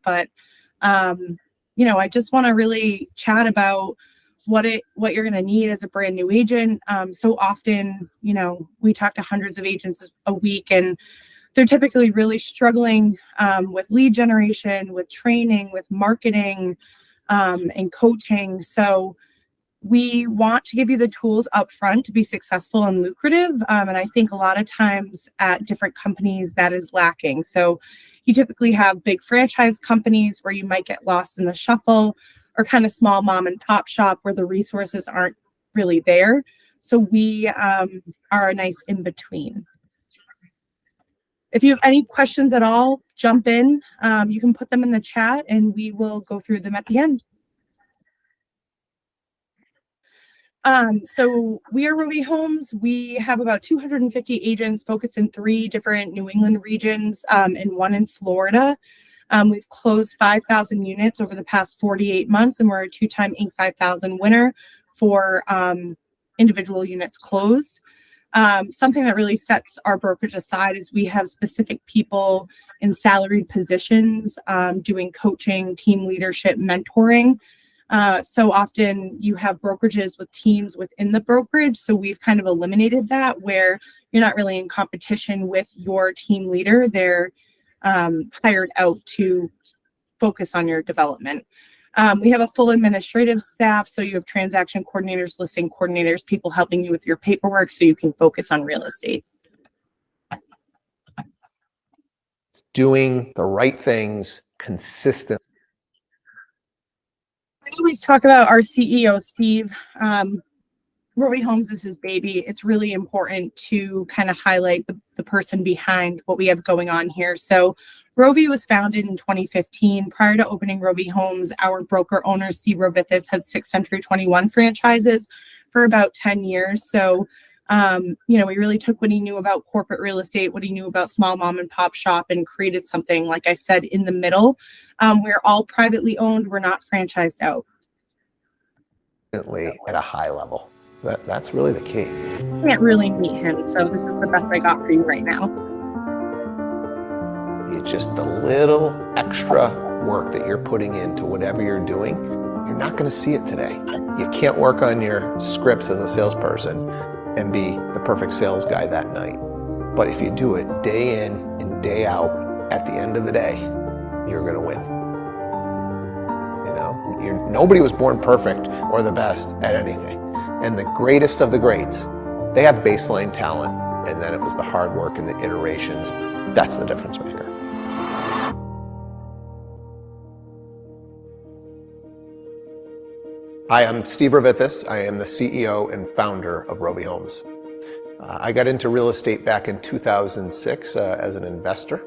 but I just want to really chat about what you're going to need as a brand new agent. So often, we talk to hundreds of agents a week, and they're typically really struggling with lead generation, with training, with marketing, and coaching. So we want to give you the tools up front to be successful and lucrative. And I think a lot of times at different companies that is lacking. So you typically have big franchise companies where you might get lost in the shuffle, or kind of small mom and pop shop where the resources aren't really there. So we are a nice in between. If you have any questions at all, jump in. You can put them in the chat and we will go through them at the end. So we are Rovi Homes. We have about 250 agents focused in 3 different New England regions, and 1 in Florida. We've closed 5,000 units over the past 48 months, and we're a 2-time Inc. 5000 winner for individual units closed. Something that really sets our brokerage aside is we have specific people in salaried positions doing coaching, team leadership, mentoring. So often you have brokerages with teams within the brokerage. So we've kind of eliminated that, where you're not really in competition with your team leader. They're hired out to focus on your development. We have a full administrative staff. So you have transaction coordinators, listing coordinators, people helping you with your paperwork so you can focus on real estate. Doing the right things consistently. I always talk about our CEO, Steve. Rovi Homes is his baby. It's really important to kind of highlight the person behind what we have going on here. So Rovi was founded in 2015. Prior to opening Rovi Homes, our broker owner, Steve Rovithis, had 6 Century 21 franchises for about 10 years. So, we really took what he knew about corporate real estate, what he knew about small mom and pop shop, and created something, like I said, in the middle. We're all privately owned. We're not franchised out. At a high level. That's really the key. I can't really meet him, so this is the best I got for you right now. It's just the little extra work that you're putting into whatever you're doing. You're not going to see it today. You can't work on your scripts as a salesperson and be the perfect sales guy that night. But if you do it day in and day out, at the end of the day, you're going to win. Nobody was born perfect or the best at anything. And the greatest of the greats, they have baseline talent, and then it was the hard work and the iterations. That's the difference maker. Hi, I'm Steve Rovithis. I am the CEO and founder of Rovi Homes. I got into real estate back in 2006 as an investor.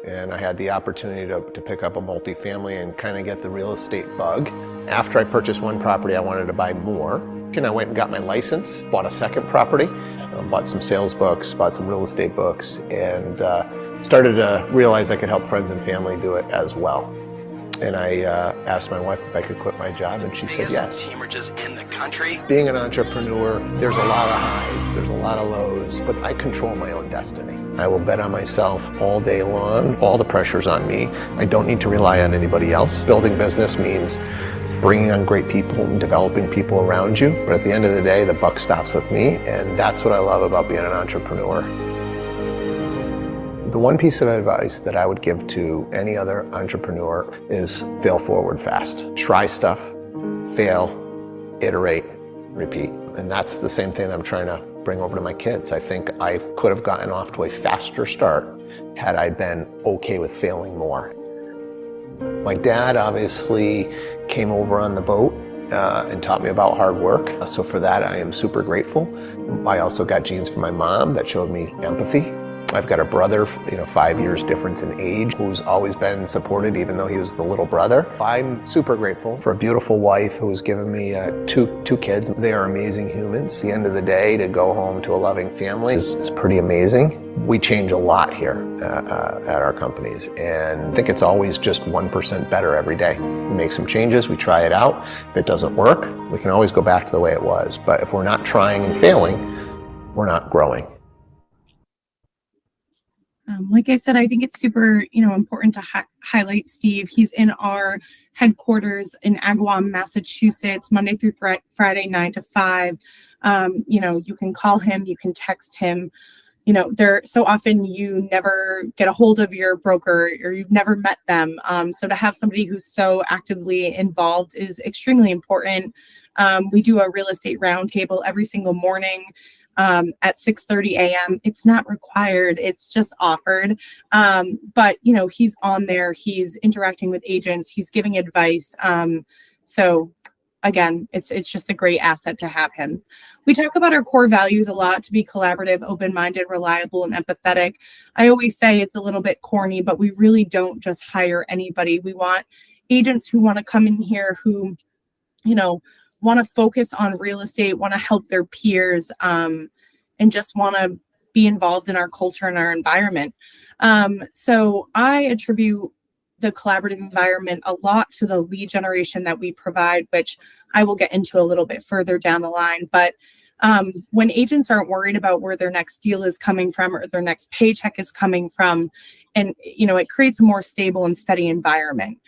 And I had the opportunity to pick up a multifamily and kind of get the real estate bug. After I purchased one property, I wanted to buy more. And I went and got my license, bought a second property, bought some sales books, bought some real estate books, and started to realize I could help friends and family do it as well. And I asked my wife if I could quit my job, and she said yes. Teamerages in the country. Being an entrepreneur, there's a lot of highs, there's a lot of lows, but I control my own destiny. I will bet on myself all day long. All the pressure's on me. I don't need to rely on anybody else. Building business means bringing on great people and developing people around you. But at the end of the day, the buck stops with me, and that's what I love about being an entrepreneur. The one piece of advice that I would give to any other entrepreneur is fail forward fast. Try stuff, fail, iterate, repeat. And that's the same thing that I'm trying to bring over to my kids. I think I could have gotten off to a faster start had I been okay with failing more. My dad obviously came over on the boat and taught me about hard work. So for that, I am super grateful. I also got genes from my mom that showed me empathy. I've got a brother, 5 years difference in age, who's always been supported even though he was the little brother. I'm super grateful for a beautiful wife who's given me two kids. They are amazing humans. At the end of the day, to go home to a loving family is pretty amazing. We change a lot here at our companies, and I think it's always just 1% better every day. We make some changes, we try it out. If it doesn't work, we can always go back to the way it was. But if we're not trying and failing, we're not growing. Like I said, I think it's super, important to highlight Steve. He's in our headquarters in Agawam, Massachusetts, Monday through Friday, 9 to 5. You can call him, you can text him. There so often you never get a hold of your broker or you've never met them. So to have somebody who's so actively involved is extremely important. We do a real estate roundtable every single morning at 6:30 a.m. It's not required, it's just offered. But he's on there, he's interacting with agents, he's giving advice. So again, it's just a great asset to have him. We talk about our core values a lot: to be collaborative, open-minded, reliable, and empathetic. I always say it's a little bit corny, but we really don't just hire anybody. We want agents who want to come in here who, want to focus on real estate, want to help their peers, and just want to be involved in our culture and our environment. So I attribute the collaborative environment a lot to the lead generation that we provide, which I will get into a little bit further down the line. But when agents aren't worried about where their next deal is coming from or their next paycheck is coming from, and it creates a more stable and steady environment.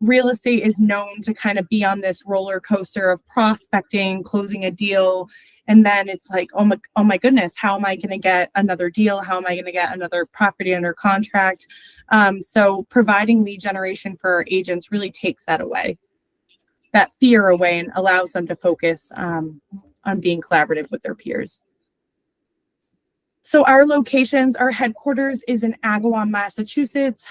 Real estate is known to kind of be on this roller coaster of prospecting, closing a deal, and then it's like, oh my goodness, how am I going to get another deal? How am I going to get another property under contract? So providing lead generation for our agents really takes that fear away, and allows them to focus on being collaborative with their peers. So our locations, our headquarters is in Agawam, Massachusetts.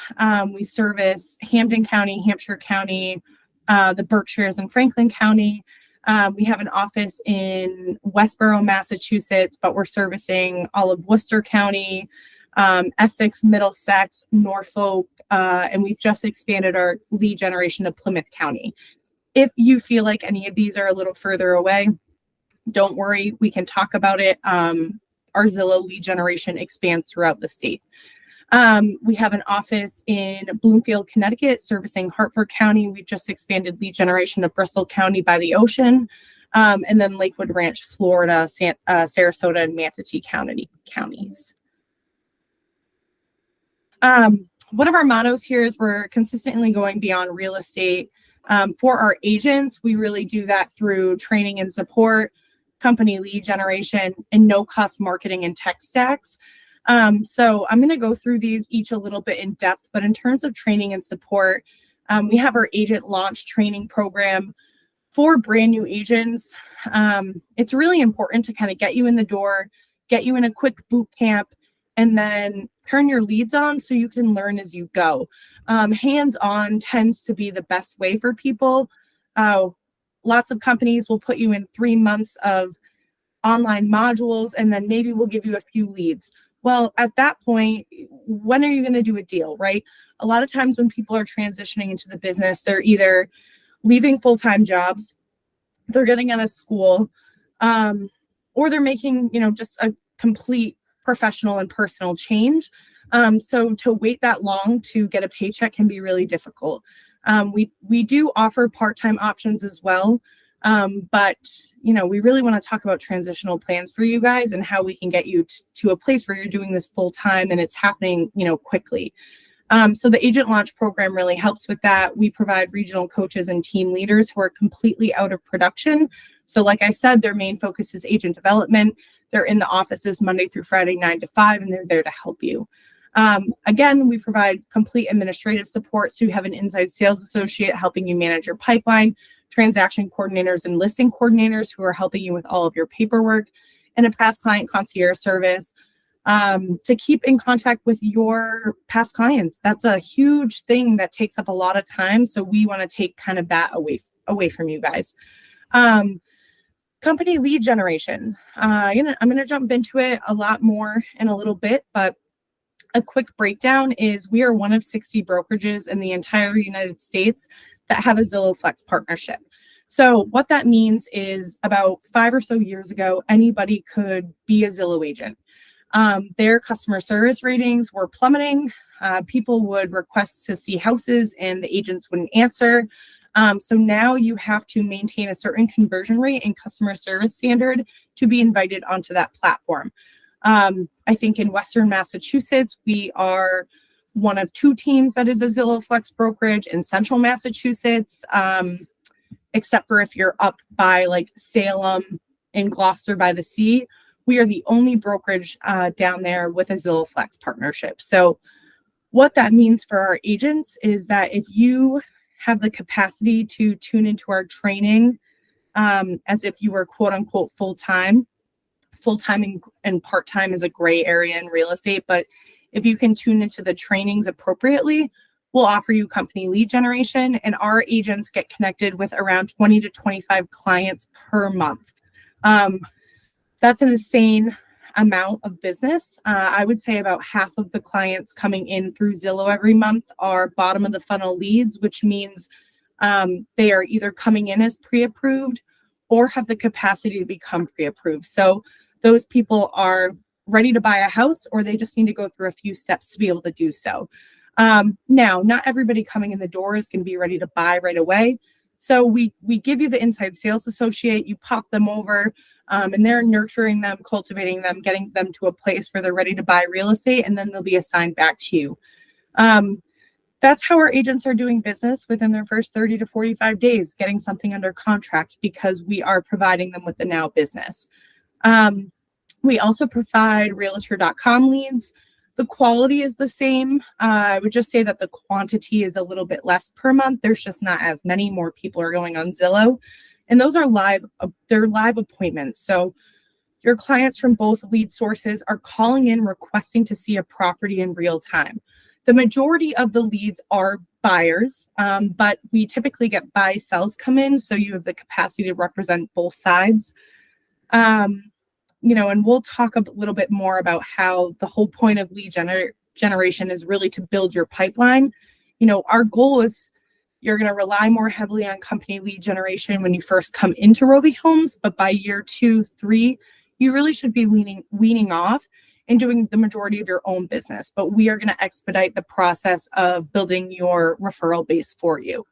We service Hampden County, Hampshire County, the Berkshires, and Franklin County. We have an office in Westboro, Massachusetts, but we're servicing all of Worcester County, Essex, Middlesex, Norfolk, and we've just expanded our lead generation to Plymouth County. If you feel like any of these are a little further away, don't worry, we can talk about it. Our Zillow lead generation expands throughout the state. We have an office in Bloomfield, Connecticut, servicing Hartford County. We've just expanded lead generation to Bristol County by the ocean, and then Lakewood Ranch, Florida, Sarasota, and Manatee counties. One of our mottos here is we're consistently going beyond real estate. For our agents, we really do that through training and support, company lead generation, and no-cost marketing and tech stacks. So I'm going to go through these each a little bit in depth, but in terms of training and support, we have our agent launch training program for brand new agents. It's really important to kind of get you in the door, get you in a quick boot camp, and then turn your leads on so you can learn as you go. Hands-on tends to be the best way for people. Lots of companies will put you in 3 months of online modules, and then maybe we'll give you a few leads. Well, at that point, when are you going to do a deal, right? A lot of times when people are transitioning into the business, they're either leaving full-time jobs, they're getting out of school, or they're making, just a complete professional and personal change. So to wait that long to get a paycheck can be really difficult. We do offer part-time options as well. But we really want to talk about transitional plans for you guys and how we can get you to a place where you're doing this full time and it's happening, quickly. So the agent launch program really helps with that. We provide regional coaches and team leaders who are completely out of production. So like I said, their main focus is agent development. They're in the offices Monday through Friday, 9 to 5, and they're there to help you. Again, we provide complete administrative support. So you have an inside sales associate helping you manage your pipeline, transaction coordinators and listing coordinators who are helping you with all of your paperwork, and a past client concierge service to keep in contact with your past clients. That's a huge thing that takes up a lot of time. So we want to take kind of that away from you guys. Company lead generation. I'm going to jump into it a lot more in a little bit, but a quick breakdown is we are one of 60 brokerages in the entire United States that have a Zillow Flex partnership. So what that means is about 5 or so years ago, anybody could be a Zillow agent. Their customer service ratings were plummeting. People would request to see houses and the agents wouldn't answer. So now you have to maintain a certain conversion rate and customer service standard to be invited onto that platform. I think in Western Massachusetts, we are one of 2 teams that is a Zillow Flex brokerage. In Central Massachusetts, except for if you're up by like Salem and Gloucester by the sea, we are the only brokerage down there with a Zillow Flex partnership. So what that means for our agents is that if you have the capacity to tune into our training as if you were quote unquote full-time and part-time is a gray area in real estate, but if you can tune into the trainings appropriately, we'll offer you company lead generation, and our agents get connected with around 20 to 25 clients per month. That's an insane amount of business. I would say about half of the clients coming in through Zillow every month are bottom of the funnel leads, which means they are either coming in as pre-approved or have the capacity to become pre-approved. So those people are ready to buy a house, or they just need to go through a few steps to be able to do so. Now, not everybody coming in the door is going to be ready to buy right away. So we give you the inside sales associate, you pop them over, and they're nurturing them, cultivating them, getting them to a place where they're ready to buy real estate, and then they'll be assigned back to you. That's how our agents are doing business within their first 30 to 45 days, getting something under contract, because we are providing them with the now business. We also provide realtor.com leads. The quality is the same. I would just say that the quantity is a little bit less per month. There's just not as many. More people are going on Zillow. And those are they're live appointments. So your clients from both lead sources are calling in requesting to see a property in real time. The majority of the leads are buyers, but we typically get buy sells come in. So you have the capacity to represent both sides. And we'll talk a little bit more about how the whole point of lead generation is really to build your pipeline. Our goal is you're going to rely more heavily on company lead generation when you first come into Rovi Homes, but by year 2, 3, you really should be weaning off and doing the majority of your own business. But we are going to expedite the process of building your referral base for you.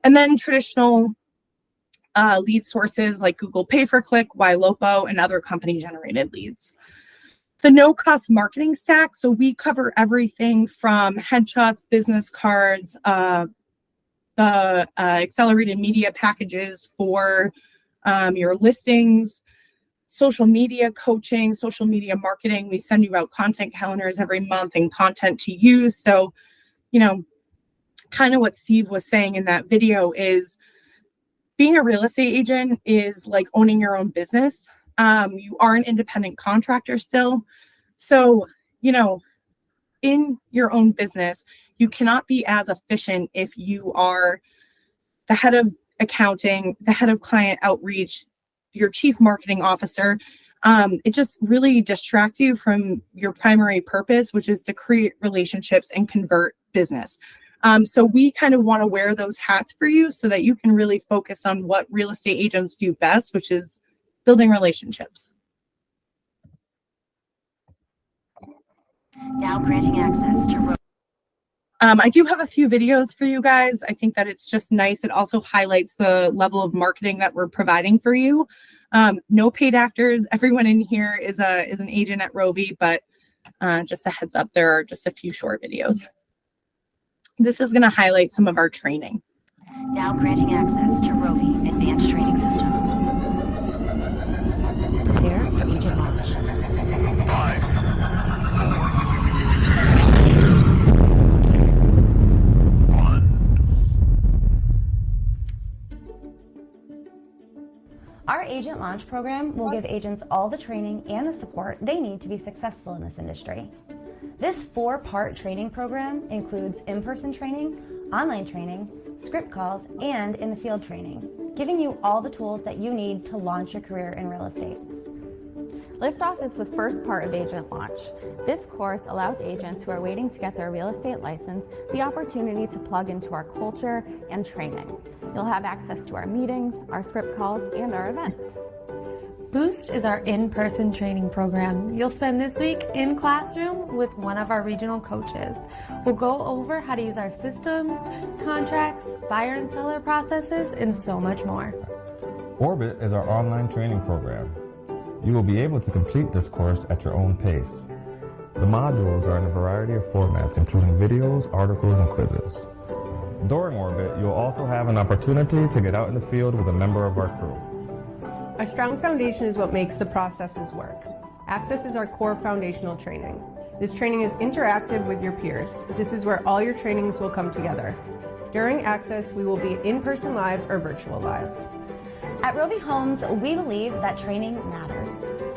And then traditional lead sources like Google Pay per Click, Ylopo, and other company generated leads. The no-cost marketing stack. So we cover everything from headshots, business cards, the accelerated media packages for your listings, social media coaching, social media marketing. We send you out content calendars every month and content to use. So, kind of what Steve was saying in that video is being a real estate agent is like owning your own business. You are an independent contractor still. So, in your own business, you cannot be as efficient if you are the head of accounting, the head of client outreach, your chief marketing officer. It just really distracts you from your primary purpose, which is to create relationships and convert business. So we kind of want to wear those hats for you so that you can really focus on what real estate agents do best, which is building relationships. Now granting access to Rovi. I do have a few videos for you guys. I think that it's just nice. It also highlights the level of marketing that we're providing for you. No paid actors. Everyone in here is an agent at Rovi, but just a heads up, there are just a few short videos. This is going to highlight some of our training. Now granting access to Rovi Advanced Training System. Prepare for agent launch. 5, 4, 1. Our Agent Launch program will give agents all the training and the support they need to be successful in this industry. This 4-part training program includes in-person training, online training, script calls, and in the field training, giving you all the tools that you need to launch your career in real estate. Liftoff is the first part of Agent Launch. This course allows agents who are waiting to get their real estate license the opportunity to plug into our culture and training. You'll have access to our meetings, our script calls, and our events. Boost is our in-person training program. You'll spend this week in classroom with one of our regional coaches. We'll go over how to use our systems, contracts, buyer and seller processes, and so much more. Orbit is our online training program. You will be able to complete this course at your own pace. The modules are in a variety of formats, including videos, articles, and quizzes. During Orbit, you'll also have an opportunity to get out in the field with a member of our crew. A strong foundation is what makes the processes work. Access is our core foundational training. This training is interactive with your peers. This is where all your trainings will come together. During Access, we will be in-person live or virtual live. At Rovi Homes, we believe that training matters.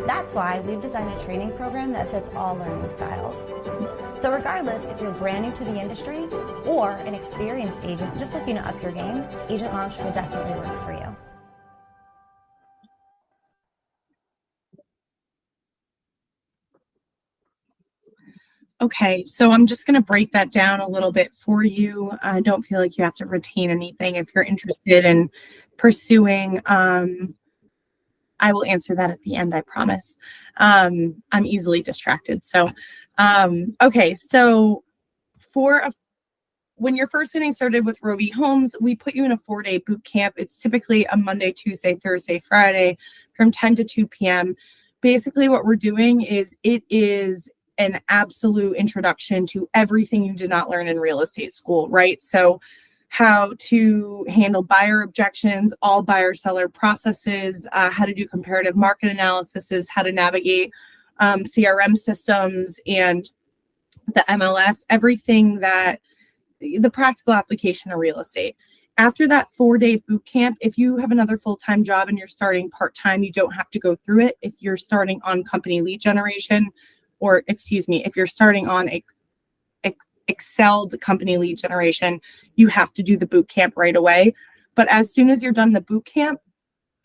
That's why we've designed a training program that fits all learning styles. So regardless if you're brand new to the industry or an experienced agent just looking to up your game, Agent Launch will definitely work for you. Okay, so I'm just going to break that down a little bit for you. Don't feel like you have to retain anything if you're interested in pursuing. I will answer that at the end, I promise. I'm easily distracted. So, okay, so when you're first getting started with Rovi Homes, we put you in a 4-day boot camp. It's typically a Monday, Tuesday, Thursday, Friday from 10 to 2 p.m. Basically, what we're doing is it is an absolute introduction to everything you did not learn in real estate school, right? So how to handle buyer objections, all buyer-seller processes, how to do comparative market analysis, how to navigate CRM systems and the MLS, everything that the practical application of real estate. After that 4-day boot camp, if you have another full-time job and you're starting part-time, you don't have to go through it. If you're starting on company lead generation, or excuse me, if you're starting on excelled company lead generation, you have to do the boot camp right away. But as soon as you're done the boot camp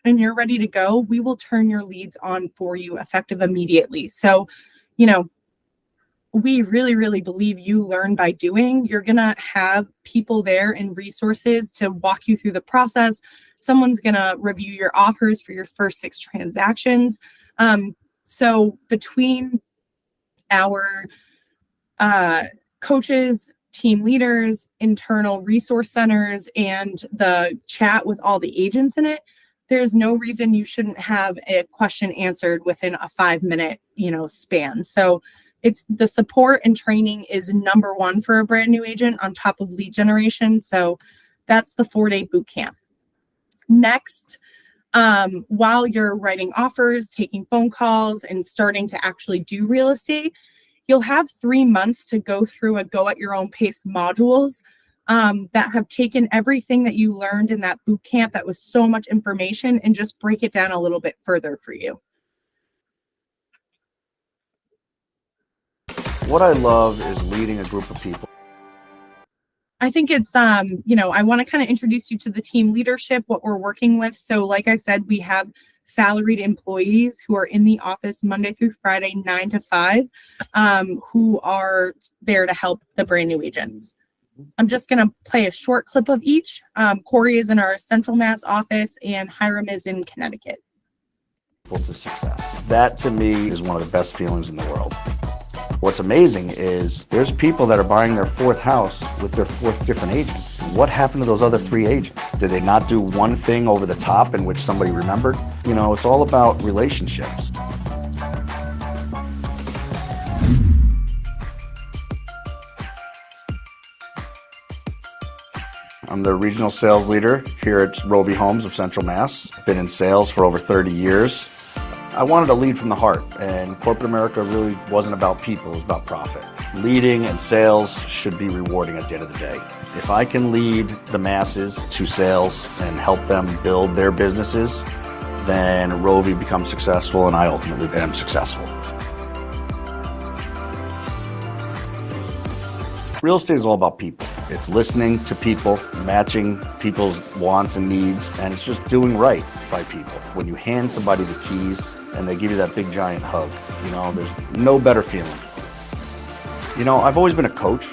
and you're ready to go, we will turn your leads on for you effective immediately. So, you know, we really, really believe you learn by doing. You're going to have people there and resources to walk you through the process. Someone's going to review your offers for your first 6 transactions. So between our coaches, team leaders, internal resource centers, and the chat with all the agents in it, there's no reason you shouldn't have a question answered within a 5-minute, span. So it's the support and training is number one for a brand new agent on top of lead generation. So that's the 4-day boot camp. Next, while you're writing offers, taking phone calls, and starting to actually do real estate, you'll have 3 months to go through a go at your own pace modules that have taken everything that you learned in that boot camp that was so much information and just break it down a little bit further for you. What I love is leading a group of people. I think it's, I want to kind of introduce you to the team leadership, what we're working with. So like I said, we have salaried employees who are in the office Monday through Friday, 9 to 5, who are there to help the brand new agents. I'm just going to play a short clip of each. Corey is in our Central Mass office and Hiram is in Connecticut. To success. That to me is one of the best feelings in the world. What's amazing is there's people that are buying their 4th house with their 4th different agents. What happened to those other 3 agents? Did they not do one thing over the top in which somebody remembered? It's all about relationships. I'm the regional sales leader here at Rovi Homes of Central Mass. Been in sales for over 30 years. I wanted to lead from the heart, and corporate America really wasn't about people, it was about profit. Leading and sales should be rewarding at the end of the day. If I can lead the masses to sales and help them build their businesses, then Rovi becomes successful and I ultimately am successful. Real estate is all about people. It's listening to people, matching people's wants and needs, and it's just doing right by people. When you hand somebody the keys and they give you that big giant hug, there's no better feeling. I've always been a coach.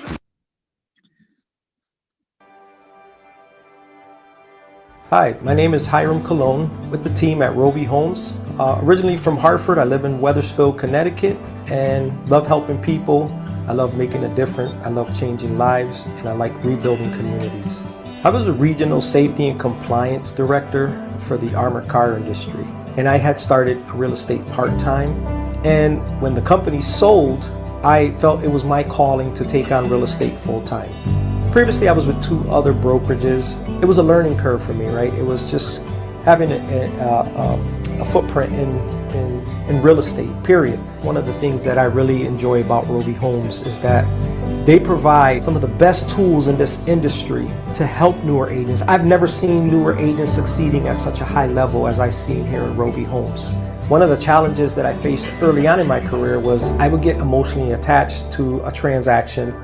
Hi, my name is Hiram Cologne with the team at Rovi Homes. Originally from Hartford, I live in Wethersfield, Connecticut, and love helping people. I love making a difference. I love changing lives, and I like rebuilding communities. I was a regional safety and compliance director for the armored car industry. and I had started real estate part-time. And when the company sold, I felt it was my calling to take on real estate full-time. Previously, I was with 2 other brokerages. It was a learning curve for me, right? It was just having a footprint in real estate, period. One of the things that I really enjoy about Rovi Homes is that they provide some of the best tools in this industry to help newer agents. I've never seen newer agents succeeding at such a high level as I've seen here at Rovi Homes. One of the challenges that I faced early on in my career was I would get emotionally attached to a transaction.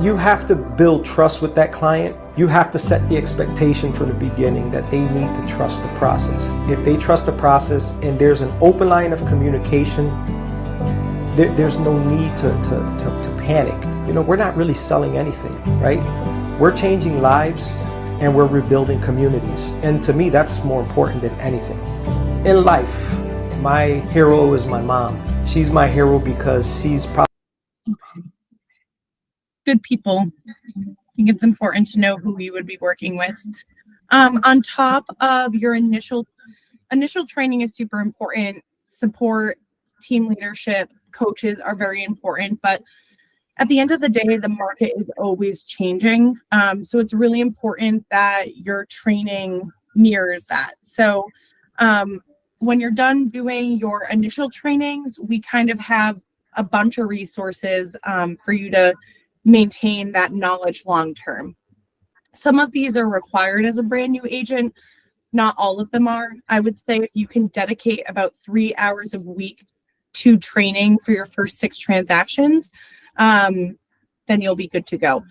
You have to build trust with that client. You have to set the expectation from the beginning that they need to trust the process. If they trust the process and there's an open line of communication, there's no need to panic. You know, we're not really selling anything, right? We're changing lives and we're rebuilding communities. And to me, that's more important than anything. In life, my hero is my mom. She's my hero because she's probably good people. I think it's important to know who we would be working with. On top of your initial training is super important. Support, team leadership, coaches are very important, but at the end of the day, the market is always changing. So it's really important that your training mirrors that. So when you're done doing your initial trainings, we kind of have a bunch of resources for you to maintain that knowledge long term. Some of these are required as a brand new agent. Not all of them are. I would say if you can dedicate about 3 hours a week to training for your first 6 transactions, then you'll be good to go.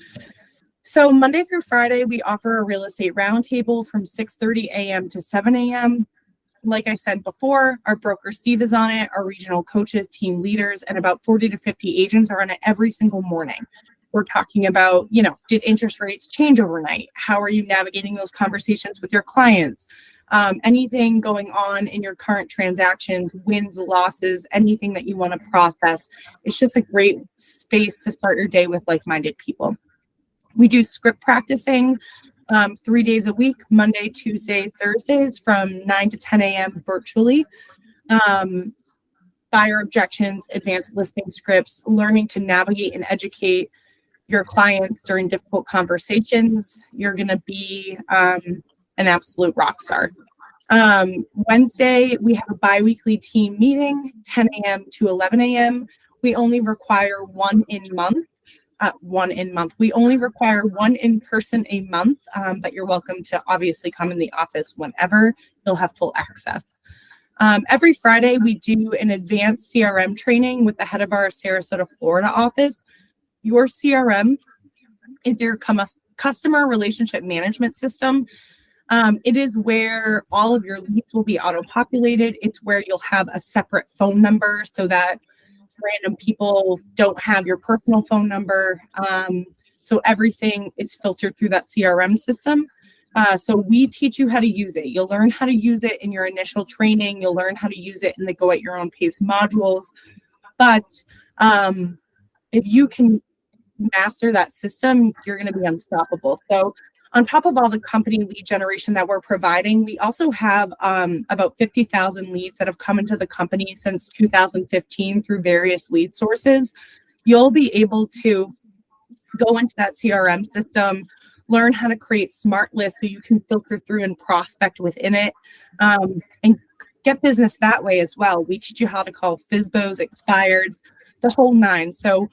So Monday through Friday, we offer a real estate roundtable from 6:30 a.m. to 7 a.m. Like I said before, our broker Steve is on it, our regional coaches, team leaders, and about 40 to 50 agents are on it every single morning. We're talking about, did interest rates change overnight? How are you navigating those conversations with your clients? Anything going on in your current transactions, wins, losses, anything that you want to process. It's just a great space to start your day with like-minded people. We do script practicing 3 days a week, Monday, Tuesday, Thursdays from 9 to 10 a.m. virtually. Buyer objections, advanced listing scripts, learning to navigate and educate your clients during difficult conversations. You're going to be an absolute rock star. Wednesday, we have a bi-weekly team meeting, 10 a.m. to 11 a.m. We only require one in month. We only require one in person a month, but you're welcome to obviously come in the office whenever. You'll have full access. Every Friday, we do an advanced CRM training with the head of our Sarasota, Florida office. Your CRM is your customer relationship management system. It is where all of your leads will be auto-populated. It's where you'll have a separate phone number so that random people don't have your personal phone number. So everything is filtered through that CRM system. So we teach you how to use it. You'll learn how to use it in your initial training. You'll learn how to use it in the go at your own pace modules. But if you can master that system, you're going to be unstoppable. So on top of all the company lead generation that we're providing, we also have about 50,000 leads that have come into the company since 2015 through various lead sources. You'll be able to go into that CRM system, learn how to create smart lists so you can filter through and prospect within it, and get business that way as well. We teach you how to call FSBOs, expireds, the whole 9. So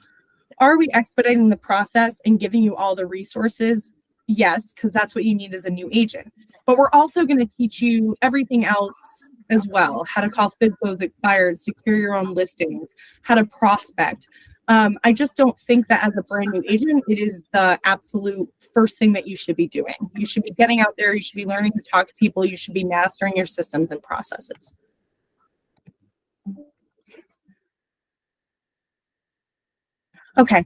are we expediting the process and giving you all the resources? Yes, because that's what you need as a new agent. But we're also going to teach you everything else as well. How to call FSBOs, expired, secure your own listings, how to prospect. I just don't think that as a brand new agent, it is the absolute first thing that you should be doing. You should be getting out there. You should be learning to talk to people. You should be mastering your systems and processes. Okay.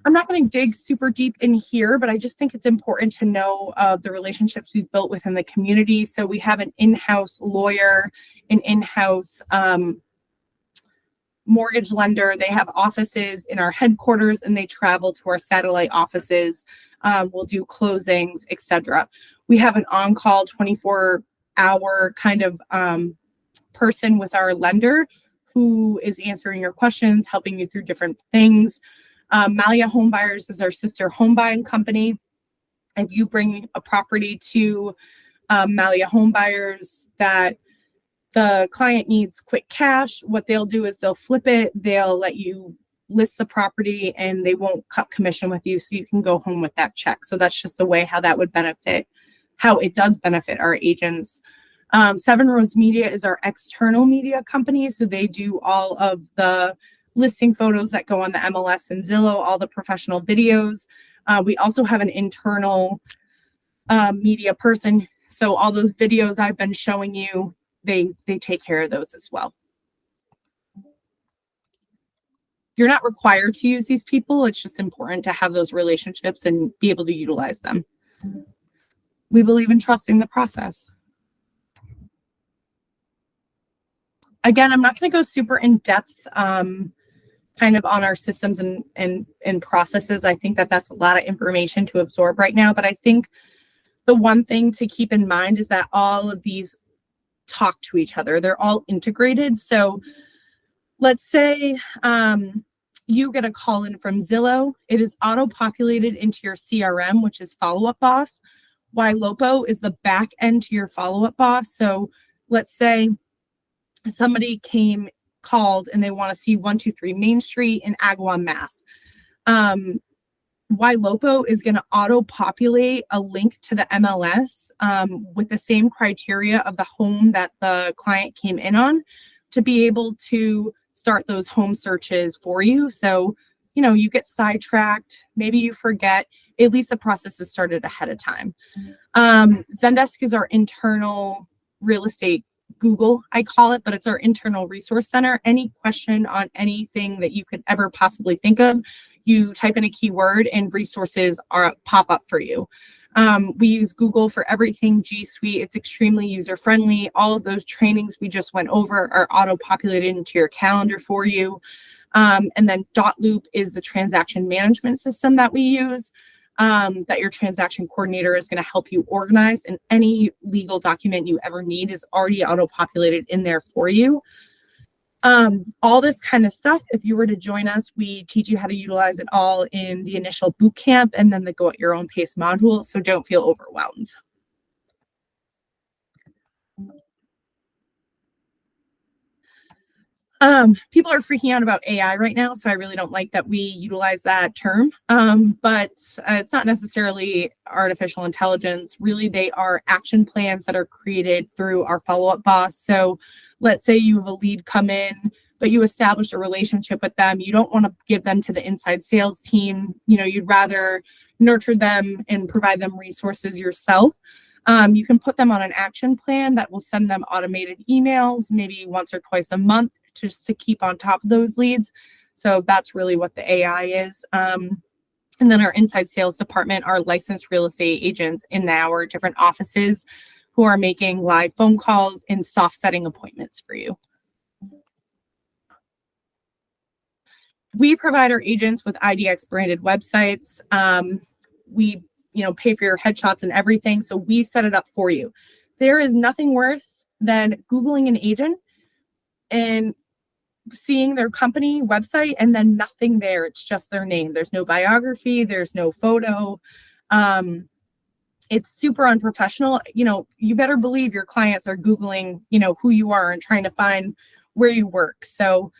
I'm not going to dig super deep in here, but I just think it's important to know the relationships we've built within the community. So we have an in-house lawyer, an in-house mortgage lender. They have offices in our headquarters and they travel to our satellite offices. We'll do closings, etc. We have an on-call 24 our kind of person with our lender who is answering your questions, helping you through different things. Malia Home Buyers is our sister home buying company. If you bring a property to Malia Home Buyers that the client needs quick cash, what they'll do is they'll flip it, they'll let you list the property, and they won't cut commission with you, so you can go home with that check. So that's just a way how that would benefit, how it does benefit our agents. Seven Roads Media is our external media company, so they do all of the listing photos that go on the MLS and Zillow, all the professional videos. We also have an internal media person, so all those videos I've been showing you, they take care of those as well. You're not required to use these people. It's just important to have those relationships and be able to utilize them. We believe in trusting the process. Again, I'm not going to go super in depth kind of on our systems and processes. I think that that's a lot of information to absorb right now. But I think the one thing to keep in mind is that all of these talk to each other. They're all integrated. So let's say you get a call in from Zillow. It is auto-populated into your CRM, which is Follow Up Boss. YLOPO is the back end to your Follow Up Boss. So let's say somebody called and they want to see 123 Main Street in Agawam, Mass. YLOPO is going to auto-populate a link to the MLS with the same criteria of the home that the client came in on to be able to start those home searches for you. So, you know, you get sidetracked, maybe you forget, at least the process is started ahead of time. Zendesk is our internal real estate Google, I call it, but it's our internal resource center. Any question on anything that you could ever possibly think of, you type in a keyword and resources pop up for you. We use Google for everything, G Suite. It's extremely user-friendly. All of those trainings we just went over are auto-populated into your calendar for you. And then Dotloop is the transaction management system that we use, that your transaction coordinator is going to help you organize, and any legal document you ever need is already auto-populated in there for you. All this kind of stuff, if you were to join us, we teach you how to utilize it all in the initial boot camp and then the go at your own pace module, so don't feel overwhelmed. People are freaking out about AI right now, so I really don't like that we utilize that term. But it's not necessarily artificial intelligence. Really, they are action plans that are created through our follow-up boss. So let's say you have a lead come in, but you established a relationship with them. You don't want to give them to the inside sales team. You know, you'd rather nurture them and provide them resources yourself. You can put them on an action plan that will send them automated emails, maybe once or twice a month, just to keep on top of those leads. So that's really what the AI is. And then our inside sales department are licensed real estate agents in our different offices who are making live phone calls and soft setting appointments for you. We provide our agents with IDX branded websites. We pay for your headshots and everything. So we set it up for you. There is nothing worse than Googling an agent and seeing their company website and then nothing there. It's just their name. There's no biography. There's no photo. It's super unprofessional. You better believe your clients are Googling, who you are and trying to find where you work. So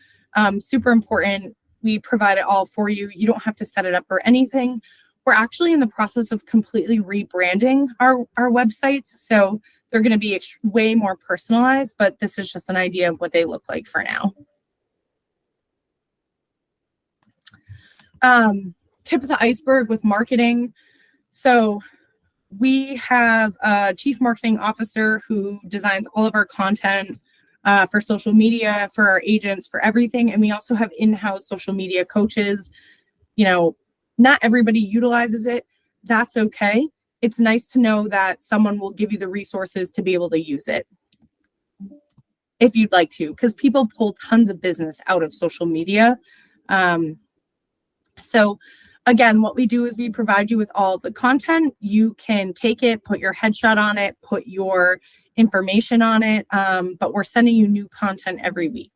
super important. We provide it all for you. You don't have to set it up or anything. We're actually in the process of completely rebranding our websites. So they're going to be way more personalized, but this is just an idea of what they look like for now. Tip of the iceberg with marketing. So we have a chief marketing officer who designs all of our content for social media, for our agents, for everything. And we also have in-house social media coaches. Not everybody utilizes it. That's okay. It's nice to know that someone will give you the resources to be able to use it if you'd like to, because people pull tons of business out of social media. So again, what we do is we provide you with all of the content. You can take it, put your headshot on it, put your information on it, but we're sending you new content every week.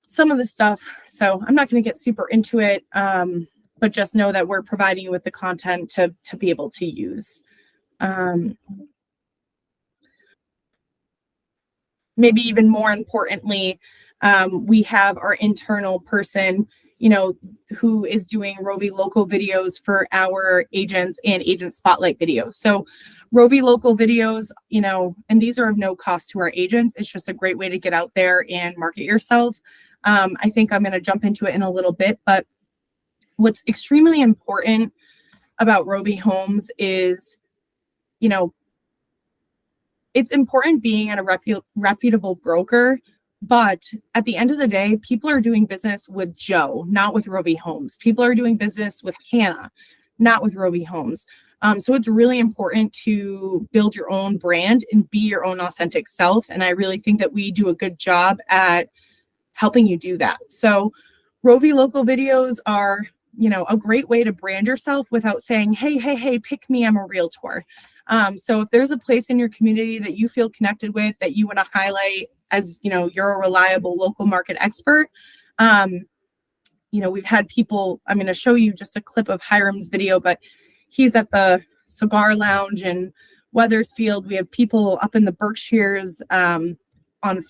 Some of the stuff, so I'm not going to get super into it, but just know that we're providing you with the content to be able to use. Maybe even more importantly, we have our internal person, who is doing Rovi local videos for our agents and agent spotlight videos. So Rovi local videos, and these are of no cost to our agents. It's just a great way to get out there and market yourself. I think I'm going to jump into it in a little bit, but what's extremely important about Rovi Homes is, it's important being at a reputable broker, but at the end of the day, people are doing business with Joe, not with Rovi Homes. People are doing business with Hannah, not with Rovi Homes. So it's really important to build your own brand and be your own authentic self. And I really think that we do a good job at helping you do that. So Rovi local videos are, a great way to brand yourself without saying, hey, pick me, I'm a realtor. So if there's a place in your community that you feel connected with, that you want to highlight as, you're a reliable local market expert, we've had people, I'm going to show you just a clip of Hiram's video, but he's at the cigar lounge in Wethersfield. We have people up in the Berkshires, on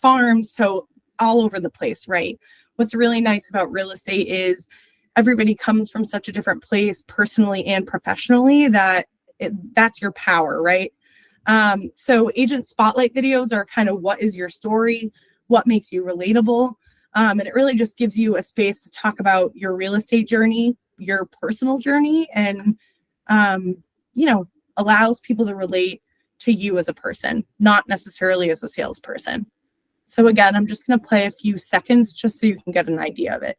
farms, so all over the place, right? What's really nice about real estate is everybody comes from such a different place personally and professionally that that's your power, right? So agent spotlight videos are kind of what is your story, what makes you relatable, and it really just gives you a space to talk about your real estate journey, your personal journey, and allows people to relate to you as a person, not necessarily as a salesperson. So again, I'm just going to play a few seconds just so you can get an idea of it.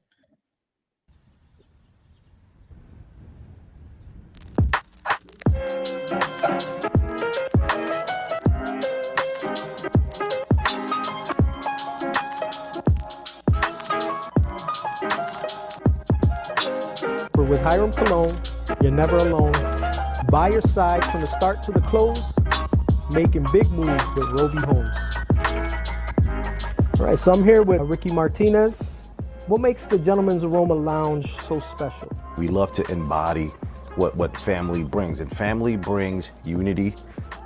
With Hiram Cologne, you're never alone. By your side from the start to the close, making big moves with Rovi Homes. All right, so I'm here with Ricky Martinez. What makes the Gentleman's Aroma Lounge so special? We love to embody what family brings, and family brings unity.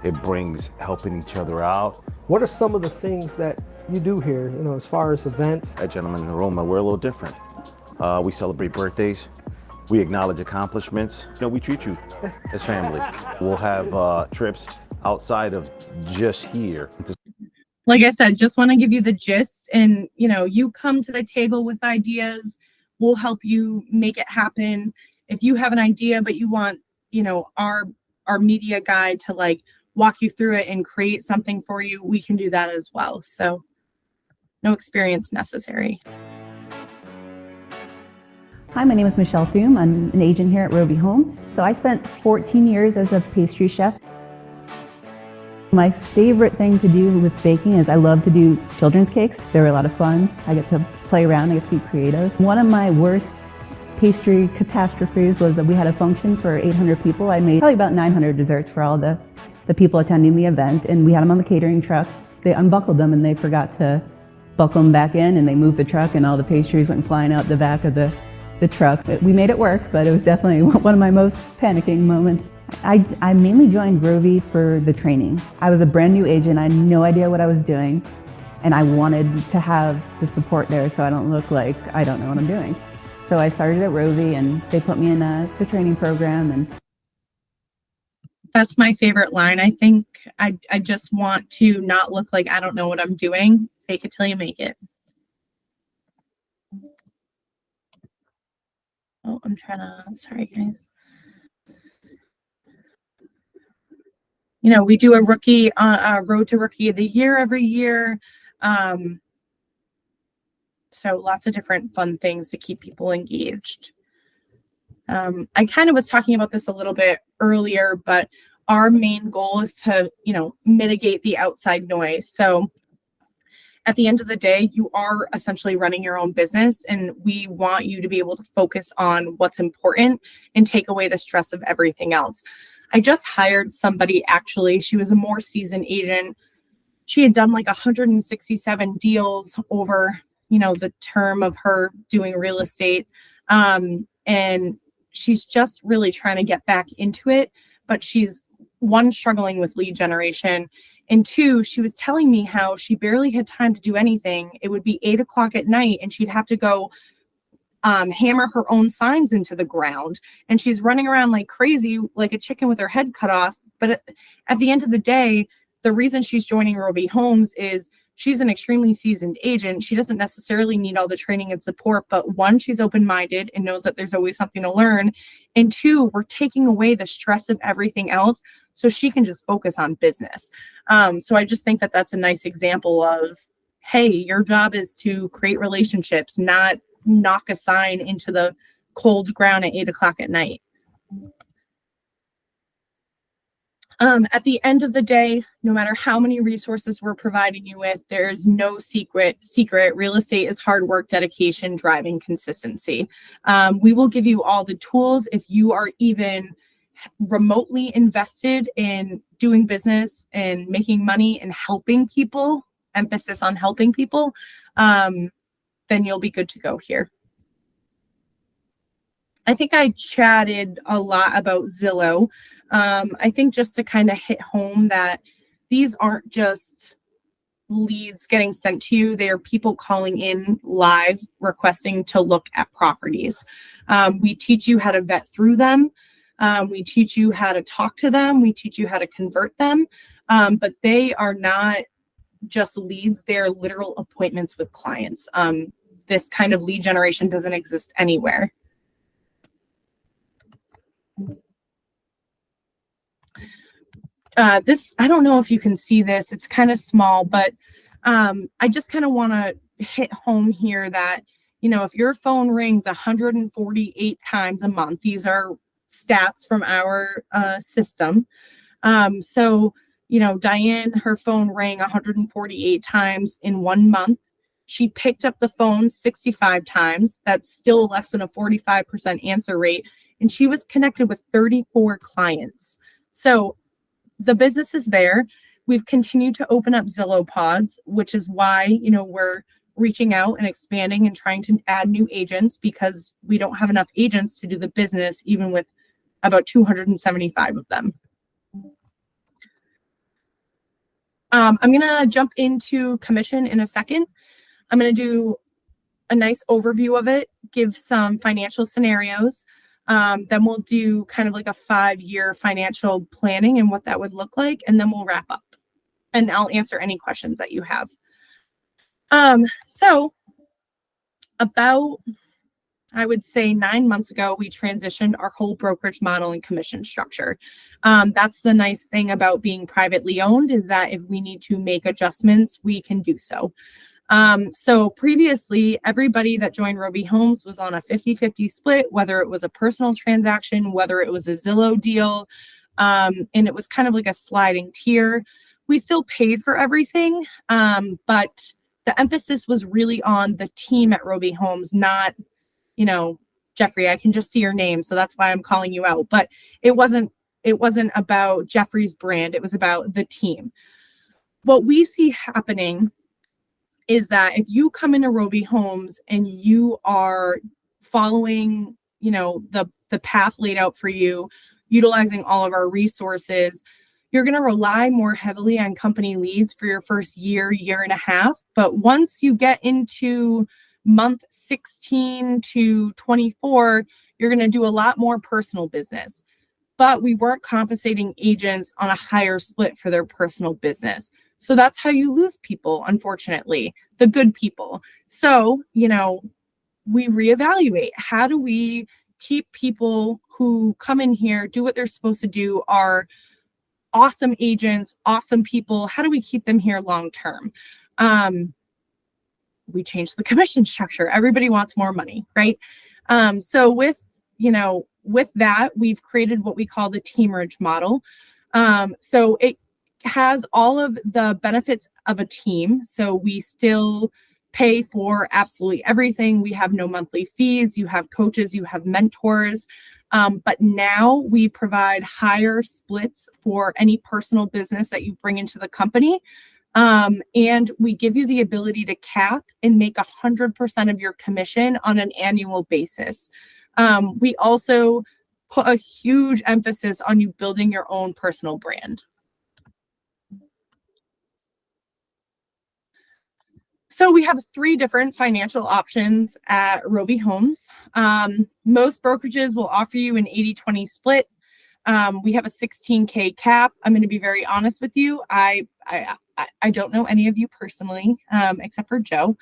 It brings helping each other out. What are some of the things that you do here, as far as events? At Gentleman's Aroma, we're a little different. We celebrate birthdays. We acknowledge accomplishments. We treat you as family. We'll have trips outside of just here. Like I said, just want to give you the gist, and you come to the table with ideas. We'll help you make it happen. If you have an idea, but you want, our media guy to walk you through it and create something for you, we can do that as well. So no experience necessary. Hi, my name is Michelle Thume. I'm an agent here at Rovi Homes. So I spent 14 years as a pastry chef. My favorite thing to do with baking is I love to do children's cakes. They're a lot of fun. I get to play around, I get to be creative. One of my worst pastry catastrophes was that we had a function for 800 people. I made probably about 900 desserts for all the people attending the event, and we had them on the catering truck. They unbuckled them and they forgot to buckle them back in, and they moved the truck and all the pastries went flying out the back of the truck. We made it work, but it was definitely one of my most panicking moments. I mainly joined Rovi for the training. I was a brand new agent. I had no idea what I was doing, and I wanted to have the support there so I don't look like I don't know what I'm doing. So I started at Rovi, and they put me in the training program. And that's my favorite line. I think I just want to not look like I don't know what I'm doing. Fake it till you make it. Oh, I'm trying to, sorry guys. We do a rookie, road to rookie of the year every year. So lots of different fun things to keep people engaged. I kind of was talking about this a little bit earlier, but our main goal is to, mitigate the outside noise. So At the end of the day, you are essentially running your own business, and we want you to be able to focus on what's important and take away the stress of everything else. I just hired somebody, actually. She was a more seasoned agent. She had done like 167 deals over, the term of her doing real estate. And she's just really trying to get back into it, but she's, one, struggling with lead generation, and two, she was telling me how she barely had time to do anything. It would be 8 o'clock at night and she'd have to go hammer her own signs into the ground, and she's running around like crazy, like a chicken with her head cut off. But at the end of the day, the reason she's joining Rovi Homes is she's an extremely seasoned agent. She doesn't necessarily need all the training and support, but one, she's open-minded and knows that there's always something to learn. And two, we're taking away the stress of everything else so she can just focus on business. So I just think that that's a nice example of, hey, your job is to create relationships, not knock a sign into the cold ground at 8 o'clock at night. At the end of the day, no matter how many resources we're providing you with, there's no secret. Real estate is hard work, dedication, driving consistency. We will give you all the tools. If you are even remotely invested in doing business and making money and helping people, emphasis on helping people, then you'll be good to go here. I think I chatted a lot about Zillow. I think just to kind of hit home that these aren't just leads getting sent to you. They are people calling in live requesting to look at properties. We teach you how to vet through them. We teach you how to talk to them. We teach you how to convert them. But they are not just leads. They are literal appointments with clients. This kind of lead generation doesn't exist anywhere. This, I don't know if you can see this, it's kind of small, but I just kind of want to hit home here that, if your phone rings 148 times a month, these are stats from our system. So, Diane, her phone rang 148 times in 1 month. She picked up the phone 65 times. That's still less than a 45% answer rate. And she was connected with 34 clients. So the business is there. We've continued to open up Zillow pods, which is why, we're reaching out and expanding and trying to add new agents, because we don't have enough agents to do the business, even with about 275 of them. I'm going to jump into commission in a second. I'm going to do a nice overview of it, give some financial scenarios. Then we'll do kind of like a 5-year financial planning and what that would look like. And then we'll wrap up and I'll answer any questions that you have. So about, I would say 9 months ago, we transitioned our whole brokerage model and commission structure. That's the nice thing about being privately owned, is that if we need to make adjustments, we can do so. So previously, everybody that joined Rovi Homes was on a 50-50 split, whether it was a personal transaction, whether it was a Zillow deal, and it was kind of like a sliding tier. We still paid for everything, but the emphasis was really on the team at Rovi Homes, not, Jeffrey, I can just see your name, so that's why I'm calling you out. But it wasn't about Jeffrey's brand. It was about the team. What we see happening is that if you come into Rovi Homes and you are following, the path laid out for you, utilizing all of our resources, you're going to rely more heavily on company leads for your first year and a half. But once you get into month 16 to 24, you're going to do a lot more personal business. But we weren't compensating agents on a higher split for their personal business. So that's how you lose people, unfortunately, the good people. So, we reevaluate. How do we keep people who come in here, do what they're supposed to do, are awesome agents, awesome people? How do we keep them here long term? We changed the commission structure. Everybody wants more money, right? So with that, we've created what we call the teamerage model. So it has all of the benefits of a team. So we still pay for absolutely everything. We have no monthly fees. You have coaches, you have mentors. But now we provide higher splits for any personal business that you bring into the company. And we give you the ability to cap and make 100% of your commission on an annual basis. We also put a huge emphasis on you building your own personal brand. So we have 3 different financial options at Rovi Homes. Most brokerages will offer you an 80-20 split. We have a 16K cap. I'm going to be very honest with you. I don't know any of you personally, except for Joe.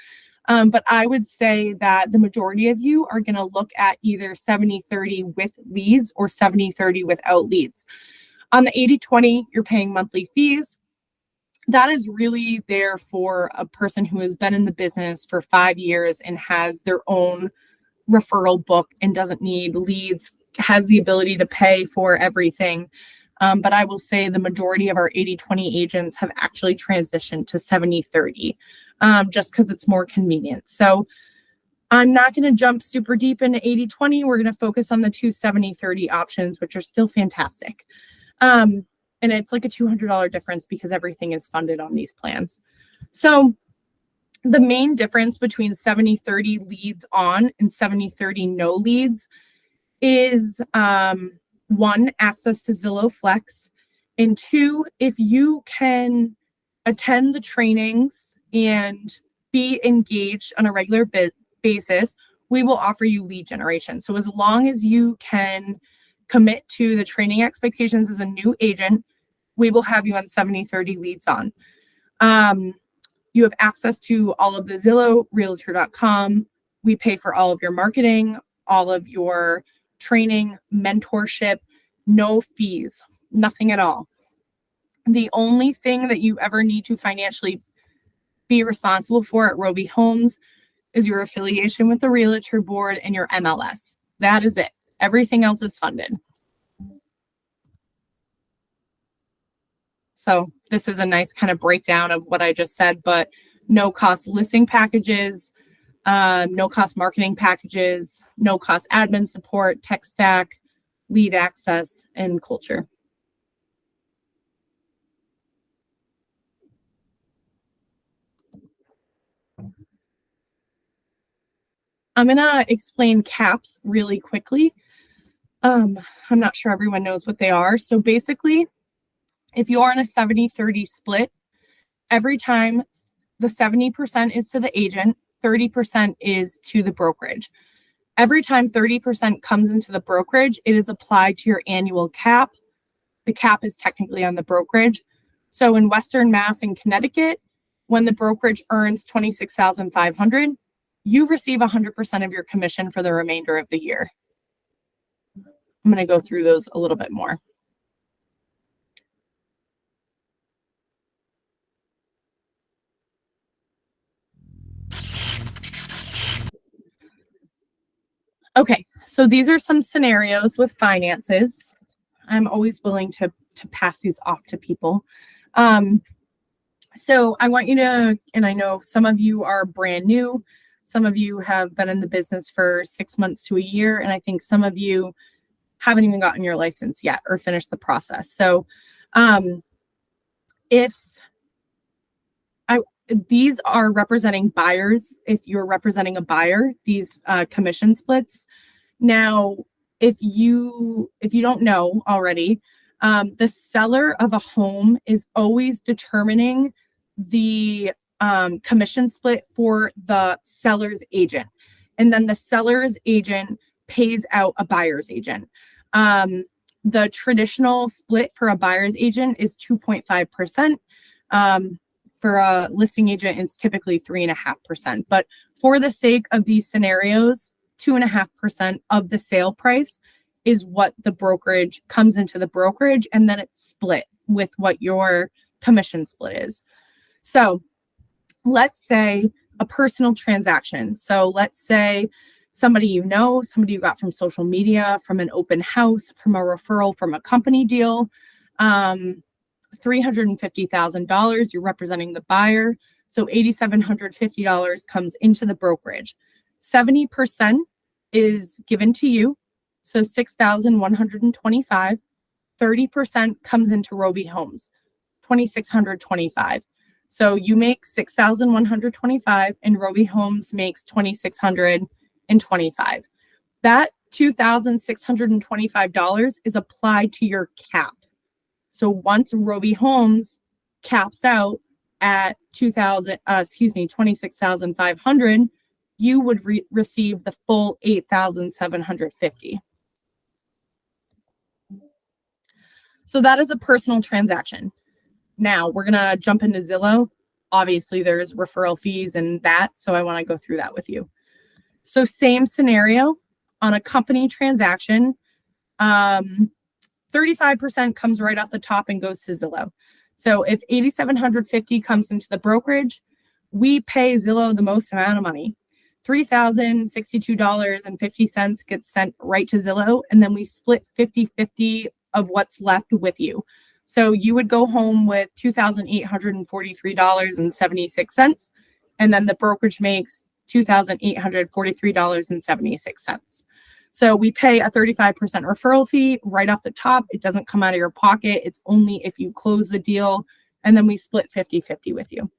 But I would say that the majority of you are going to look at either 70-30 with leads or 70-30 without leads. On the 80-20, you're paying monthly fees. That is really there for a person who has been in the business for 5 years and has their own referral book and doesn't need leads, has the ability to pay for everything. But I will say the majority of our 80-20 agents have actually transitioned to 70-30, just because it's more convenient. So I'm not going to jump super deep into 80-20. We're going to focus on the 2 70-30 options, which are still fantastic. And it's like a $200 difference because everything is funded on these plans. So the main difference between 70-30 leads on and 70-30 no leads is 1, access to Zillow Flex, and 2, if you can attend the trainings and be engaged on a regular basis, we will offer you lead generation. So as long as you can commit to the training expectations as a new agent, we will have you on 70-30 leads on. You have access to all of the Zillow, Realtor.com. We pay for all of your marketing, all of your training, mentorship, no fees, nothing at all. The only thing that you ever need to financially be responsible for at Rovi Homes is your affiliation with the Realtor Board and your MLS. That is it. Everything else is funded. So this is a nice kind of breakdown of what I just said, but no cost listing packages, no cost marketing packages, no cost admin support, tech stack, lead access, and culture. I'm going to explain caps really quickly. I'm not sure everyone knows what they are. So basically, if you are in a 70-30 split, every time the 70% is to the agent, 30% is to the brokerage. Every time 30% comes into the brokerage, it is applied to your annual cap. The cap is technically on the brokerage. So in Western Mass and Connecticut, when the brokerage earns $26,500, you receive 100% of your commission for the remainder of the year. I'm going to go through those a little bit more. Okay, so these are some scenarios with finances. I'm always willing to pass these off to people. So I want you to, and I know some of you are brand new, some of you have been in the business for 6 months to a year, and I think some of you haven't even gotten your license yet or finished the process. So these are representing buyers. If you're representing a buyer, these commission splits. Now, if you don't know already, the seller of a home is always determining the commission split for the seller's agent. And then the seller's agent pays out a buyer's agent. The traditional split for a buyer's agent is 2.5%. For a listing agent, it's typically 3.5%. But for the sake of these scenarios, 2.5% of the sale price is what the brokerage comes into the brokerage, and then it's split with what your commission split is. So let's say a personal transaction. So let's say somebody you know, somebody you got from social media, from an open house, from a referral, from a company deal, $350,000, you're representing the buyer. So $8,750 comes into the brokerage. 70% is given to you. So $6,125. 30% comes into Rovi Homes, $2,625. So you make $6,125 and Rovi Homes makes $2,625. That $2,625 is applied to your cap. So once Rovi Homes caps out at $26,500, you would receive the full $8,750. So that is a personal transaction. Now we're gonna jump into Zillow. Obviously, there's referral fees and that, so I want to go through that with you. So same scenario on a company transaction. 35% comes right off the top and goes to Zillow. So if $8,750 comes into the brokerage, we pay Zillow the most amount of money. $3,062.50 gets sent right to Zillow, and then we split 50-50 of what's left with you. So you would go home with $2,843.76, and then the brokerage makes $2,843.76. So we pay a 35% referral fee right off the top. It doesn't come out of your pocket. It's only if you close the deal, and then we split 50-50 with you.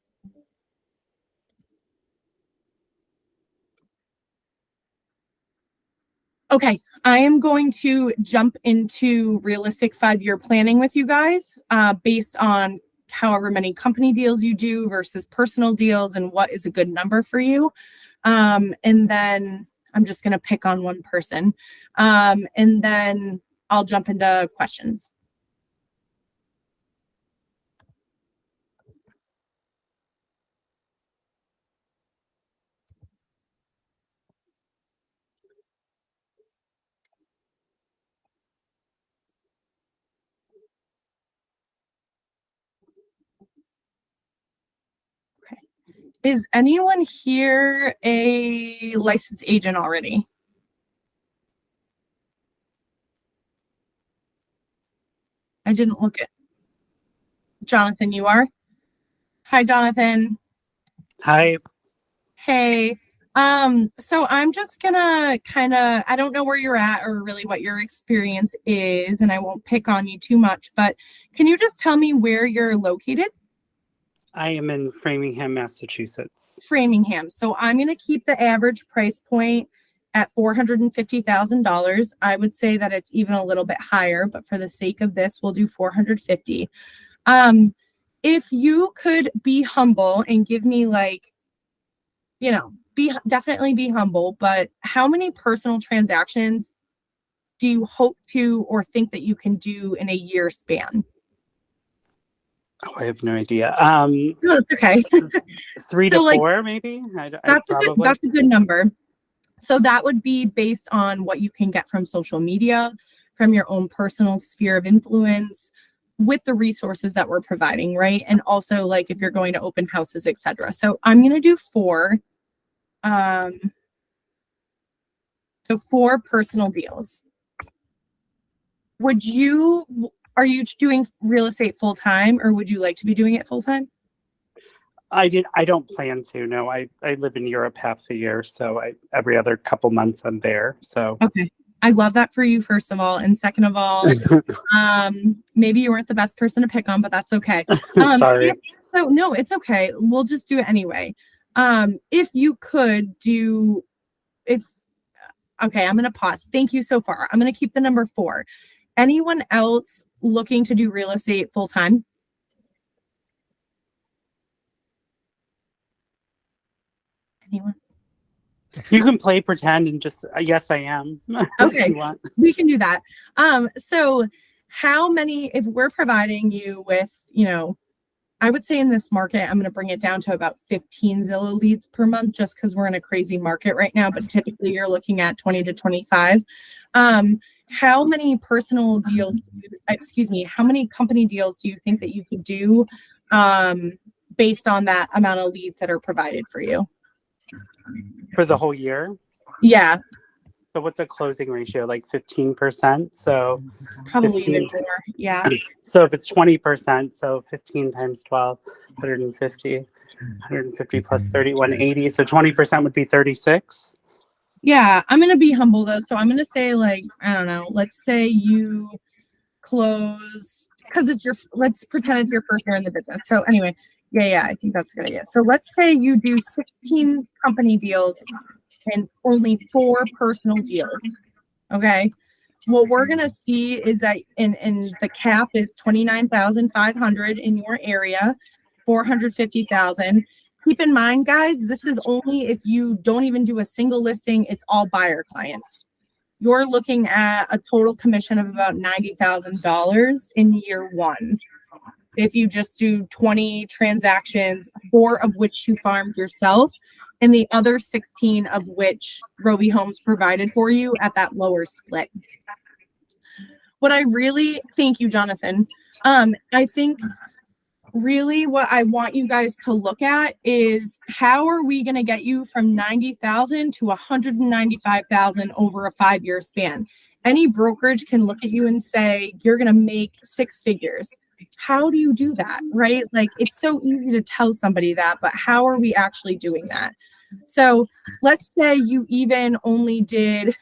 Okay, I am going to jump into realistic 5-year planning with you guys based on however many company deals you do versus personal deals and what is a good number for you. And then I'm just going to pick on one person. And then I'll jump into questions. Is anyone here a licensed agent already? I didn't look at. Jonathan, you are? Hi, Jonathan. Hi. Hey. So I'm just gonna I don't know where you're at or really what your experience is, and I won't pick on you too much, but can you just tell me where you're located? I am in Framingham, Massachusetts. Framingham. So I'm going to keep the average price point at $450,000. I would say that it's even a little bit higher, but for the sake of this, we'll do $450,000. If you could be humble and give me definitely be humble, but how many personal transactions do you hope to or think that you can do in a year span? Oh, I have no idea. No, it's okay. 3 to 4, maybe. That's a good number. So that would be based on what you can get from social media, from your own personal sphere of influence, with the resources that we're providing, right? And also like if you're going to open houses, etc. So I'm going to do 4. So 4 personal deals. Are you doing real estate full time, or would you like to be doing it full time? I don't plan to. No, I live in Europe half the year, so every other couple months I'm there. So okay, I love that for you, first of all, and second of all, maybe you weren't the best person to pick on, but that's okay. Sorry. No, it's okay. We'll just do it anyway. If you could do, okay, I'm gonna pause. Thank you so far. I'm gonna keep the number 4. Anyone else looking to do real estate full time? Anyone? You can play pretend and just yes, I am. Okay, we can do that. So how many, if we're providing you with, I would say in this market, I'm going to bring it down to about 15 Zillow leads per month, just because we're in a crazy market right now, but typically you're looking at 20 to 25. How many personal deals, how many company deals do you think that you could do based on that amount of leads that are provided for you? For the whole year? Yeah. So what's a closing ratio? Like 15%? So Probably 15. even more. Yeah. So if it's 20%, so 15 times 12, 150, 150 plus 30, 180. So 20% would be 36. Yeah, I'm gonna be humble though. So I'm gonna say like, I don't know, let's say you close because it's your let's pretend it's your first year in the business. So anyway, yeah, I think that's a good idea. So let's say you do 16 company deals and only 4 personal deals. Okay. What we're gonna see is that in the cap is 29,500 in your area, 450,000. Keep in mind, guys, this is only if you don't even do a single listing, it's all buyer clients. You're looking at a total commission of about $90,000 in year 1. If you just do 20 transactions, 4 of which you farmed yourself, and the other 16 of which Rovi Homes provided for you at that lower split. What I really, thank you, Jonathan. I think really what I want you guys to look at is how are we going to get you from 90,000 to 195,000 over a 5-year span? Any brokerage can look at you and say, you're going to make 6 figures. How do you do that, right? Like, it's so easy to tell somebody that, but how are we actually doing that? So let's say you even only did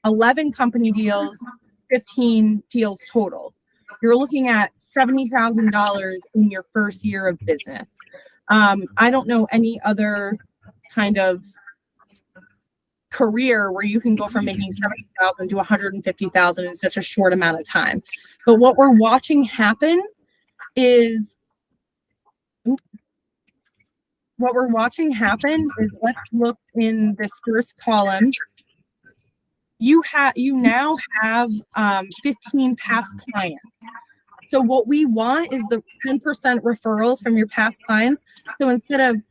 11 company deals, 15 deals total. You're looking at $70,000 in your first year of business. I don't know any other kind of career where you can go from making 70,000 to 150,000 in such a short amount of time. But what we're watching happen is let's look in this first column. You now have 15 past clients. So what we want is the 10% referrals from your past clients. So instead of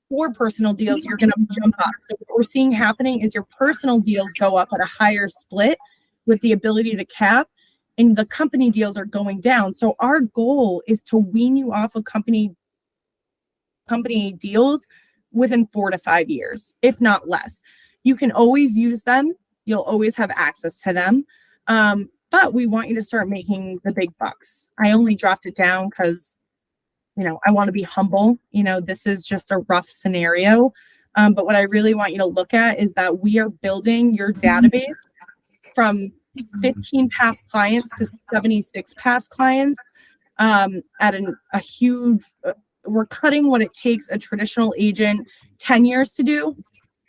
4 personal deals, you're going to jump up. So what we're seeing happening is your personal deals go up at a higher split with the ability to cap, and the company deals are going down. So our goal is to wean you off of company deals within 4 to 5 years, if not less. You can always use them. You'll always have access to them. But we want you to start making the big bucks. I only dropped it down because, I want to be humble. This is just a rough scenario. But what I really want you to look at is that we are building your database from 15 past clients to 76 past clients at a huge, we're cutting what it takes a traditional agent 10 years to do,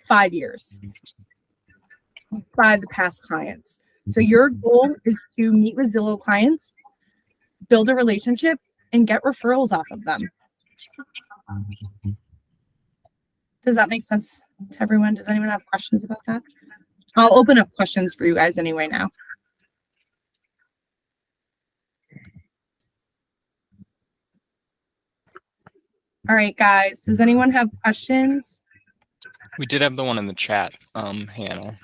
5 years by the past clients. So your goal is to meet with Zillow clients, build a relationship, and get referrals off of them. Does that make sense to everyone? Does anyone have questions about that? I'll open up questions for you guys anyway now. All right, guys. Does anyone have questions? We did have the one in the chat, Hannah.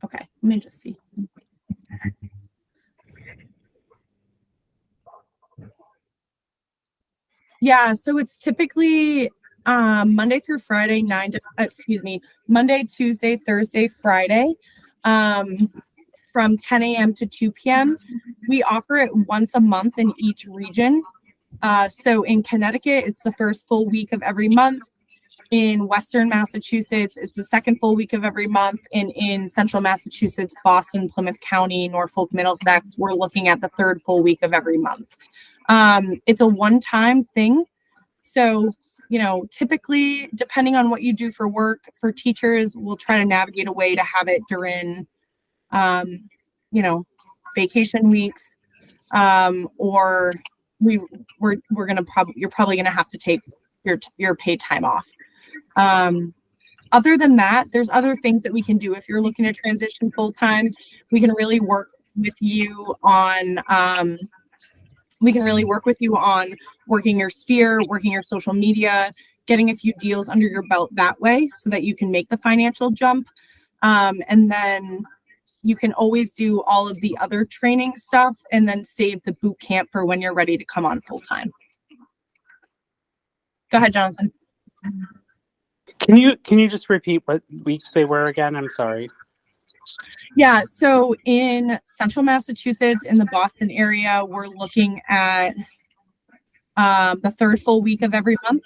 Okay, let me just see. Yeah, so it's typically Monday through Friday, Monday, Tuesday, Thursday, Friday, from 10 a.m. to 2 p.m. We offer it once a month in each region. So in Connecticut, it's the first full week of every month. In Western Massachusetts, it's the second full week of every month. And in Central Massachusetts, Boston, Plymouth County, Norfolk, Middlesex, we're looking at the third full week of every month. It's a one-time thing. So, typically, depending on what you do for work, for teachers, we'll try to navigate a way to have it during, vacation weeks, or you're probably gonna have to take your paid time off. Other than that, there's other things that we can do. If you're looking to transition full time, we can really work with you on working your sphere, working your social media, getting a few deals under your belt that way so that you can make the financial jump. And then you can always do all of the other training stuff and then save the boot camp for when you're ready to come on full time. Go ahead, Jonathan. Can you just repeat what weeks they were again? I'm sorry. Yeah, so in central Massachusetts, in the Boston area, we're looking at the third full week of every month.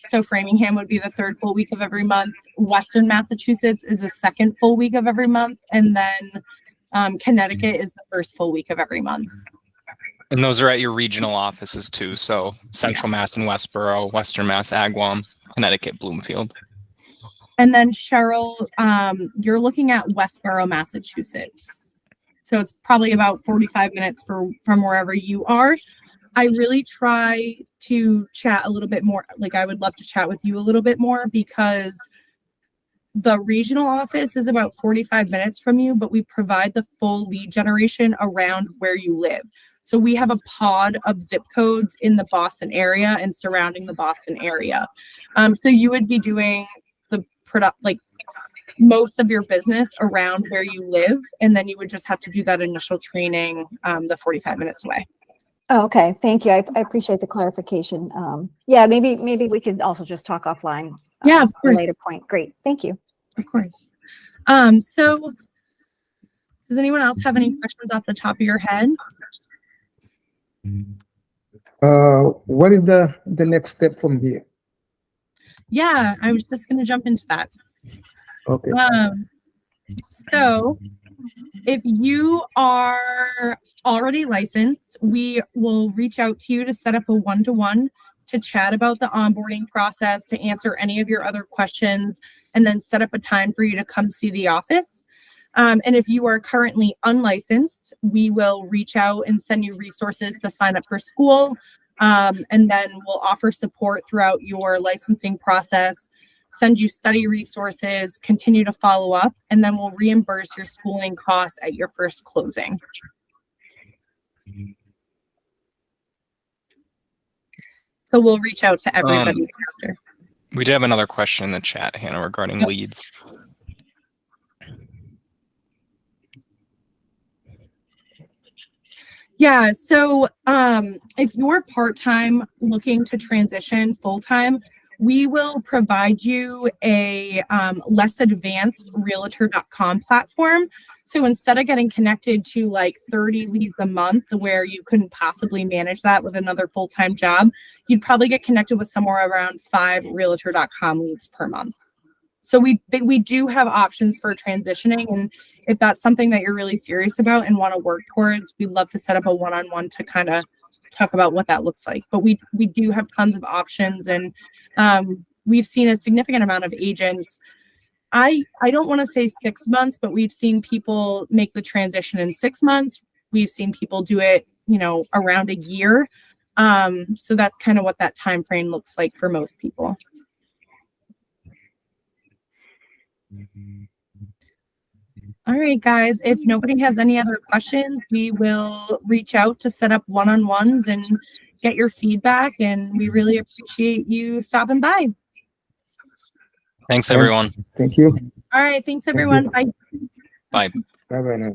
So Framingham would be the third full week of every month. Western Massachusetts is the second full week of every month. And then Connecticut is the first full week of every month. And those are at your regional offices too. So Central Mass and Westboro, Western Mass, Agawam, Connecticut, Bloomfield. And then Cheryl, you're looking at Westboro, Massachusetts. So it's probably about 45 minutes from wherever you are. I really try to chat a little bit more. Like, I would love to chat with you a little bit more, because the regional office is about 45 minutes from you, but we provide the full lead generation around where you live. So we have a pod of zip codes in the Boston area and surrounding the Boston area. So you would be doing the most of your business around where you live, and then you would just have to do that initial training the 45 minutes away. Oh, okay, thank you. I appreciate the clarification. Yeah, maybe we could also just talk offline. Yeah, of course. At a later point. Great, thank you. Of course. So does anyone else have any questions off the top of your head? What is the next step from here? Yeah, I was just going to jump into that. Okay. So if you are already licensed, we will reach out to you to set up a one-to-one to chat about the onboarding process, to answer any of your other questions, and then set up a time for you to come see the office. And if you are currently unlicensed, we will reach out and send you resources to sign up for school. And then we'll offer support throughout your licensing process, send you study resources, continue to follow up, and then we'll reimburse your schooling costs at your first closing. So we'll reach out to everybody after. We did have another question in the chat, Hannah, regarding leads. Yeah, so if you're part-time looking to transition full-time, we will provide you a less advanced realtor.com platform. So instead of getting connected to like 30 leads a month where you couldn't possibly manage that with another full-time job, you'd probably get connected with somewhere around 5 realtor.com leads per month. So we do have options for transitioning, and if that's something that you're really serious about and want to work towards, we'd love to set up a one-on-one to kind of talk about what that looks like. But we do have tons of options, and we've seen a significant amount of agents. I don't want to say 6 months, but we've seen people make the transition in 6 months. We've seen people do it, around a year. So that's kind of what that time frame looks like for most people. All right, guys, if nobody has any other questions, we will reach out to set up one-on-ones and get your feedback, and we really appreciate you stopping by. Thanks, everyone. Thank you. All right, thanks, everyone. Bye. Bye. Bye-bye now.